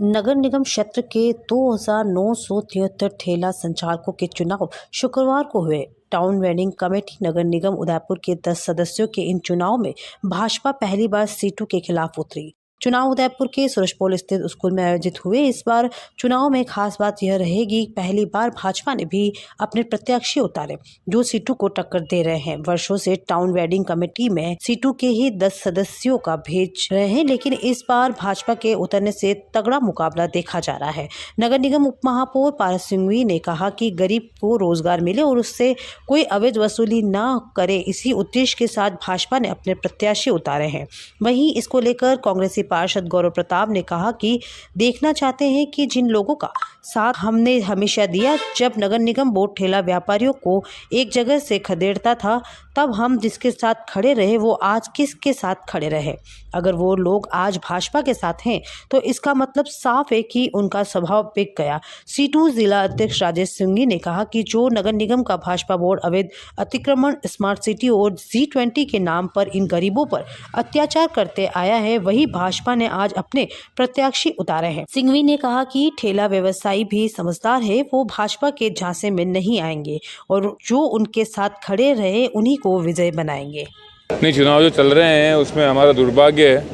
नगर निगम क्षेत्र के 2973 ठेला संचालकों के चुनाव शुक्रवार को हुए। टाउन वेंडिंग कमेटी नगर निगम उदयपुर के 10 सदस्यों के इन चुनाव में भाजपा पहली बार सीटों के खिलाफ उतरी। चुनाव उदयपुर के सूरजपोल स्थित स्कूल में आयोजित हुए। इस बार चुनाव में खास बात यह रहेगी, पहली बार भाजपा ने भी अपने प्रत्याशी उतारे जो सीटों को टक्कर दे रहे हैं। वर्षों से टाउन वेंडिंग कमेटी में सीटों के ही 10 सदस्यों का भेज रहे हैं, लेकिन इस बार भाजपा के उतरने से तगड़ा मुकाबला देखा जा रहा है। नगर निगम उप महापौर पारस सिंघवी ने कहा कि गरीब को रोजगार मिले और उससे कोई अवैध वसूली न करे, इसी उद्देश्य के साथ भाजपा ने अपने प्रत्याशी उतारे हैं। वहीं इसको लेकर कांग्रेसी पार्षद गौरव प्रताप ने कहा कि देखना चाहते हैं कि जिन लोगों का साथ हमने हमेशा दिया, जब नगर निगम बोर्ड ठेला व्यापारियों को एक जगह से खदेड़ता था, तब हम जिसके साथ खड़े रहे वो आज किसके साथ खड़े रहे। अगर वो लोग आज भाजपा के साथ हैं तो इसका मतलब साफ है कि उनका स्वभाव बिक गया। सीटू जिला अध्यक्ष राजेश सिंघी ने कहा कि जो नगर निगम का भाजपा बोर्ड अवैध अतिक्रमण, स्मार्ट सिटी और G20 के नाम पर इन गरीबों पर अत्याचार करते आया है, वही भाजपा ने आज अपने प्रत्याशी उतारे हैं। सिंघवी ने कहा कि ठेला व्यवसायी भी समझदार है, वो भाजपा के झांसे में नहीं आएंगे और जो उनके साथ खड़े रहे उन्हीं को विजय बनाएंगे। नहीं, चुनाव जो चल रहे हैं उसमें हमारा दुर्भाग्य है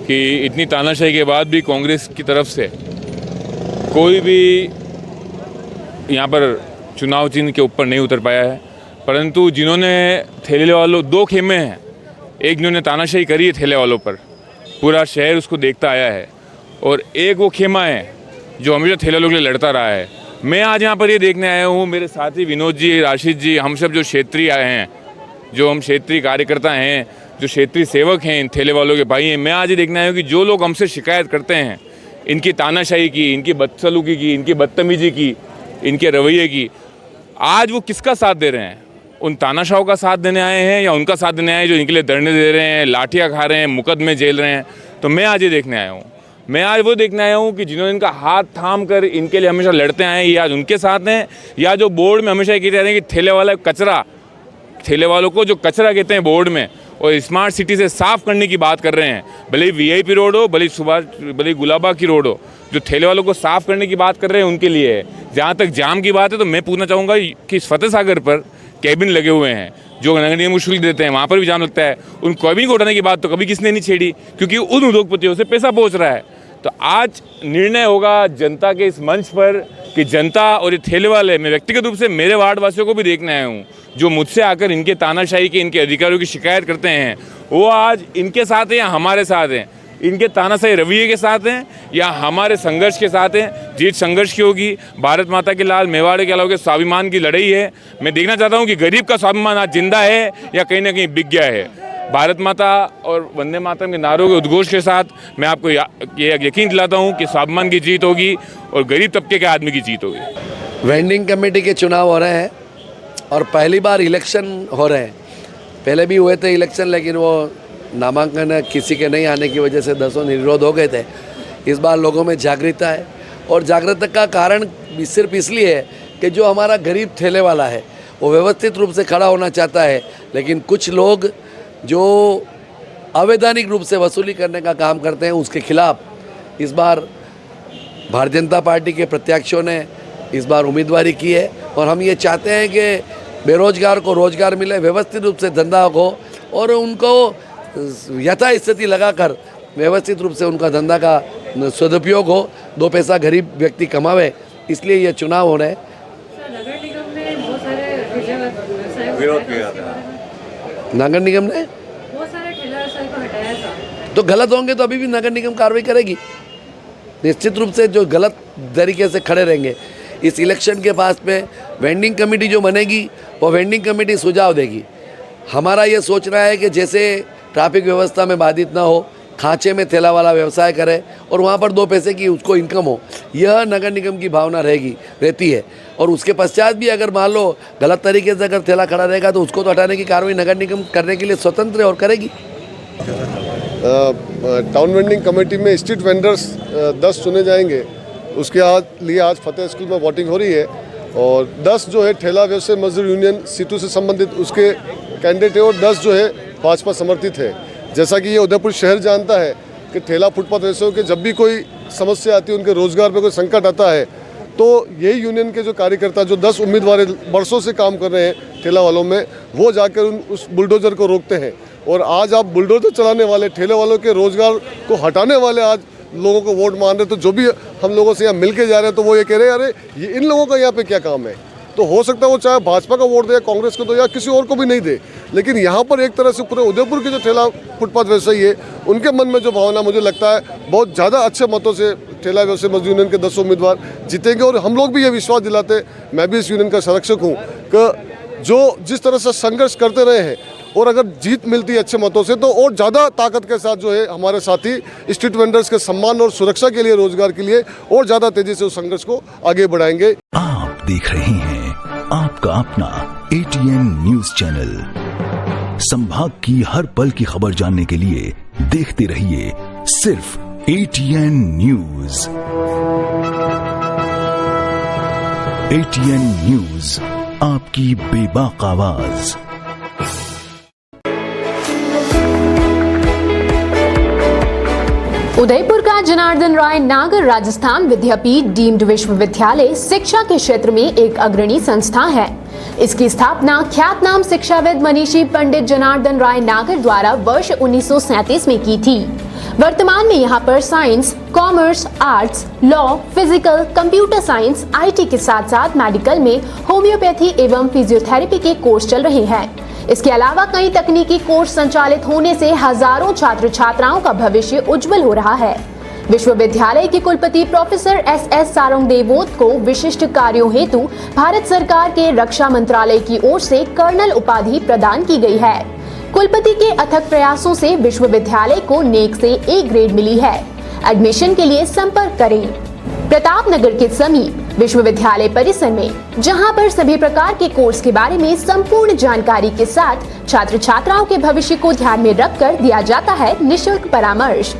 कि इतनी तानाशाही के बाद भी कांग्रेस की तरफ से कोई भी यहाँ पर चुनाव चिन्ह के ऊपर नहीं उतर पाया है। परंतु जिन्होंने ठेले वालों, 2 खेमे हैं, एक जिन्होंने तानाशाही करी है ठेले वालों पर, पूरा शहर उसको देखता आया है, और एक वो खेमा है जो हमेशा ठेले वालों के लिए लड़ता रहा है। मैं आज यहाँ पर ये देखने आया हूँ, मेरे साथी विनोद जी, राशिद जी, हम सब जो क्षेत्रीय आए हैं, जो हम क्षेत्रीय कार्यकर्ता हैं, जो क्षेत्रीय सेवक हैं, इन ठेले वालों के भाई हैं, मैं आज ये देखने आया हूँ कि जो लोग हमसे शिकायत करते हैं इनकी तानाशाही की, इनकी बदसलूकी की, इनकी बदतमीजी की, इनके रवैये की, आज वो किसका साथ दे रहे हैं? उन तानाशाहों का साथ देने आए हैं या उनका साथ देने आए हैं जो इनके लिए धरने दे रहे हैं, लाठियाँ खा रहे हैं, मुकदमे झेल रहे हैं? तो मैं आज ये देखने आया हूँ, मैं आज वो देखने आया हूँ कि जिन्होंने इनका हाथ थाम कर इनके लिए हमेशा लड़ते आए हैं, ये आज उनके साथ हैं, या जो बोर्ड में हमेशा ये कहते हैं कि ठेले वाला कचरा, ठेले वालों को जो कचरा कहते हैं बोर्ड में, और स्मार्ट सिटी से साफ़ करने की बात कर रहे हैं। भले VIP रोड हो, भले गुलाबा की रोड हो, जो ठेले वालों को साफ़ करने की बात कर रहे हैं उनके लिए है। जहाँ तक जाम की बात है तो मैं पूछना चाहूँगा कि फतेह सागर पर कैबिन लगे हुए हैं जो नगर निगम को शुल्क देते हैं, वहाँ पर भी जाम लगता है। उन कैबिन को उठाने की बात तो कभी किसने नहीं छेड़ी, क्योंकि उन उद्योगपतियों से पैसा पहुँच रहा है। तो आज निर्णय होगा जनता के इस मंच पर कि जनता और ये ठेले वाले, मैं व्यक्तिगत रूप से मेरे वार्ड वासियों को भी देखने आया हूँ, जो मुझसे आकर इनके तानाशाही के, इनके अधिकारियों की शिकायत करते हैं, वो आज इनके साथ हैं या हमारे साथ हैं, इनके तानाशाही रवैये के साथ हैं या हमारे संघर्ष के साथ हैं। जीत संघर्ष की होगी, भारत माता के लाल मेवाड़े के अलावा के स्वाभिमान की लड़ाई है। मैं देखना चाहता हूँ कि गरीब का स्वाभिमान आज जिंदा है या कहीं ना कहीं बिक गया है। भारत माता और वंदे मातरम के नारों के उद्घोष के साथ मैं आपको ये यकीन दिलाता हूँ कि स्वाभिमान की जीत होगी और गरीब तबके के आदमी की जीत होगी। वेंडिंग कमेटी के चुनाव हो रहे हैं और पहली बार इलेक्शन हो रहे हैं। पहले भी हुए थे इलेक्शन, लेकिन वो नामांकन किसी के नहीं आने की वजह से 10 निर्विरोध हो गए थे। इस बार लोगों में जागरूकता है, और जागरूकता का कारण सिर्फ इसलिए है कि जो हमारा गरीब ठेले वाला है वो व्यवस्थित रूप से खड़ा होना चाहता है, लेकिन कुछ लोग जो अवैधानिक रूप से वसूली करने का काम करते हैं उसके खिलाफ इस बार भारतीय जनता पार्टी के प्रत्याशियों ने इस बार उम्मीदवारी की है। और हम ये चाहते हैं कि बेरोजगार को रोजगार मिले, व्यवस्थित रूप से धंधा हो और उनको यथास्थिति लगाकर व्यवस्थित रूप से उनका धंधा का सदुपयोग हो, 2 पैसा गरीब व्यक्ति कमावे, इसलिए ये चुनाव हो रहे हैं। नगर निगम ने बहुत सारे विरोध किया था, नगर निगम ने बहुत सारे ठेला व्यवसाय को हटाया था, तो गलत होंगे तो अभी भी नगर निगम कार्रवाई करेगी। निश्चित रूप से जो गलत तरीके से खड़े रहेंगे, इस इलेक्शन के पास में वेंडिंग कमेटी जो बनेगी वो वेंडिंग कमेटी सुझाव देगी। हमारा ये सोचना है कि जैसे ट्रैफिक व्यवस्था में बाधित ना हो, खांचे में ठेला वाला व्यवसाय करे और वहाँ पर 2 पैसे की उसको इनकम हो, यह नगर निगम की भावना रहती है। और उसके पश्चात भी अगर मान लो गलत तरीके से अगर ठेला खड़ा रहेगा तो उसको तो हटाने की कार्रवाई नगर निगम करने के लिए स्वतंत्र है और करेगी। टाउन वेंडिंग कमेटी में स्ट्रीट वेंडर्स 10 चुने जाएंगे, उसके लिए आज फतेह स्कूल में वोटिंग हो रही है, और 10 जो है ठेला व्यवसाय मजदूर यूनियन सीटों से संबंधित उसके कैंडिडेट है, और 10 जो है भाजपा समर्थित है। जैसा कि ये उदयपुर शहर जानता है कि ठेला फुटपाथ व्यवसायों के जब भी कोई समस्या आती है, उनके रोजगार पे कोई संकट आता है, तो यही यूनियन के जो कार्यकर्ता जो 10 उम्मीदवार वर्षों से काम कर रहे हैं ठेला वालों में, वो जाकर उस बुलडोजर को रोकते हैं। और आज आप बुलडोजर चलाने वाले, ठेले वालों के रोजगार को हटाने वाले आज लोगों को वोट मान रहे। तो जो भी हम लोगों से यहाँ मिल के जा रहे हैं, तो वो ये कह रहे हैं, अरे ये इन लोगों का यहाँ पे क्या काम है। तो हो सकता है वो चाहे भाजपा का वोट दे या कांग्रेस को दे या किसी और को भी नहीं दे, लेकिन यहाँ पर एक तरह से पूरे उदयपुर के जो ठेला फुटपाथ व्यवसायी है, उनके मन में जो भावना, मुझे लगता है बहुत ज़्यादा अच्छे मतों से ठेला व्यवसायी मजदूर यूनियन के 10 उम्मीदवार जीतेंगे। और हम लोग भी ये विश्वास दिलाते, मैं भी इस यूनियन का संरक्षक हूँ, कि जो जिस तरह से संघर्ष करते रहे हैं, और अगर जीत मिलती है अच्छे मतों से, तो और ज़्यादा ताकत के साथ जो है हमारे साथी स्ट्रीट वेंडर्स के सम्मान और सुरक्षा के लिए, रोजगार के लिए और ज़्यादा तेजी से उस संघर्ष को आगे बढ़ाएंगे। आप देख रहे हैं आपका अपना ATN न्यूज चैनल। संभाग की हर पल की खबर जानने के लिए देखते रहिए सिर्फ ATN न्यूज। ATN न्यूज, आपकी बेबाक आवाज। उदयपुर का जनार्दन राय नागर राजस्थान विद्यापीठ डीम्ड विश्वविद्यालय शिक्षा के क्षेत्र में एक अग्रणी संस्था है। इसकी स्थापना ख्यातनाम शिक्षाविद मनीषी पंडित जनार्दन राय नागर द्वारा वर्ष 1937 में की थी। वर्तमान में यहाँ पर science, commerce, arts, law, physical, computer science, IT के साथ साथ मेडिकल में होम्योपैथी एवं फिजियोथेरेपी के कोर्स चल रहे हैं। इसके अलावा कई तकनीकी कोर्स संचालित होने से हजारों छात्र छात्राओं का भविष्य उज्जवल हो रहा है। विश्वविद्यालय के कुलपति प्रोफेसर SS सारंगदेवोत को विशिष्ट कार्यों हेतु भारत सरकार के रक्षा मंत्रालय की ओर से कर्नल उपाधि प्रदान की गई है। कुलपति के अथक प्रयासों से विश्वविद्यालय को नेक से A ग्रेड मिली है। एडमिशन के लिए संपर्क करें प्रताप नगर के समीप विश्वविद्यालय परिसर में, जहां पर सभी प्रकार के कोर्स के बारे में संपूर्ण जानकारी के साथ छात्र छात्राओं के भविष्य को ध्यान में रखकर दिया जाता है निःशुल्क परामर्श।